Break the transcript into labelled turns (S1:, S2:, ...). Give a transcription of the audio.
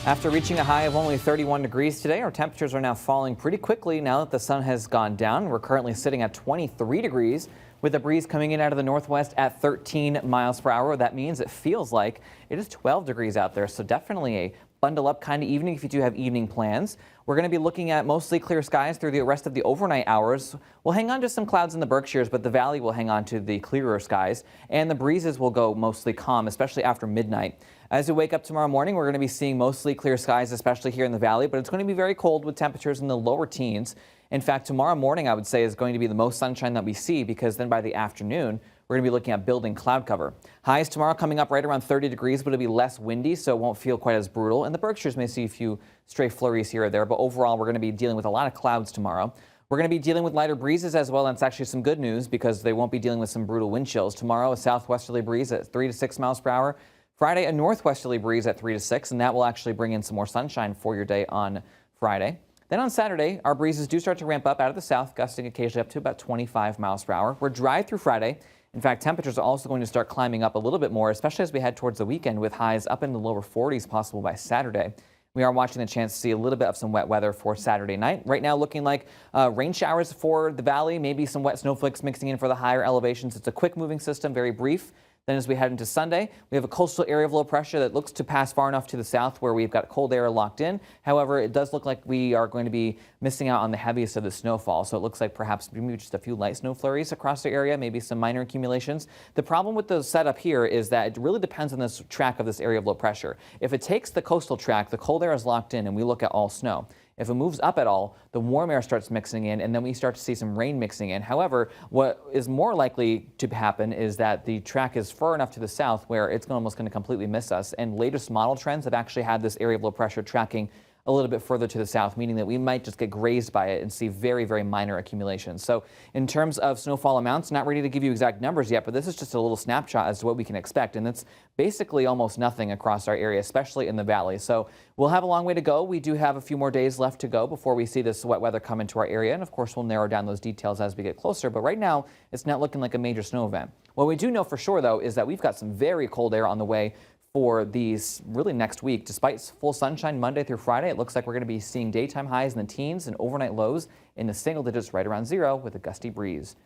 S1: After reaching a high of only 31 degrees today, our temperatures are now falling pretty quickly now that the sun has gone down. We're currently sitting at 23 degrees with a breeze coming in out of the northwest at 13 miles per hour. That means it feels like it is 12 degrees out there, so definitely a bundle up kind of evening if you do have evening plans. We're going to be looking at mostly clear skies through the rest of the overnight hours. We'll hang on to some clouds in the Berkshires, but the valley will hang on to the clearer skies, and the breezes will go mostly calm, especially after midnight. As we wake up tomorrow morning, we're going to be seeing mostly clear skies, especially here in the valley, but it's going to be very cold with temperatures in the lower teens. In fact, tomorrow morning, I would say, is going to be the most sunshine that we see, because then by the afternoon, we're going to be looking at building cloud cover. Highs tomorrow coming up right around 30 degrees, but it'll be less windy, so it won't feel quite as brutal. And the Berkshires may see a few stray flurries here or there, but overall, we're going to be dealing with a lot of clouds tomorrow. We're going to be dealing with lighter breezes as well, and it's actually some good news because they won't be dealing with some brutal wind chills. Tomorrow, a southwesterly breeze at 3 to 6 miles per hour. Friday, a northwesterly breeze at 3 to 6, and that will actually bring in some more sunshine for your day on Friday. Then on Saturday, our breezes do start to ramp up out of the south, gusting occasionally up to about 25 miles per hour. We're dry through Friday. In fact, temperatures are also going to start climbing up a little bit more, especially as we head towards the weekend, with highs up in the lower 40s possible by Saturday. We are watching the chance to see a little bit of some wet weather for Saturday night. Right now looking like rain showers for the valley, maybe some wet snowflakes mixing in for the higher elevations. It's a quick moving system, very brief. Then as we head into Sunday, we have a coastal area of low pressure that looks to pass far enough to the south where we've got cold air locked in. However, it does look like we are going to be missing out on the heaviest of the snowfall. So it looks like perhaps maybe just a few light snow flurries across the area, maybe some minor accumulations. The problem with the setup here is that it really depends on this track of this area of low pressure. If it takes the coastal track, the cold air is locked in and we look at all snow. If it moves up at all, the warm air starts mixing in, and then we start to see some rain mixing in. However, what is more likely to happen is that the track is far enough to the south where it's almost going to completely miss us. And latest model trends have actually had this area of low pressure tracking a little bit further to the south, meaning that we might just get grazed by it and see very, very minor accumulations. So in terms of snowfall amounts, not ready to give you exact numbers yet, but this is just a little snapshot as to what we can expect. And it's basically almost nothing across our area, especially in the valley. So we'll have a long way to go. We do have a few more days left to go before we see this wet weather come into our area. And of course, we'll narrow down those details as we get closer. But right now, it's not looking like a major snow event. What we do know for sure, though, is that we've got some very cold air on the way for these really next week. Despite full sunshine Monday through Friday, it looks like we're going to be seeing daytime highs in the teens and overnight lows in the single digits right around zero with a gusty breeze.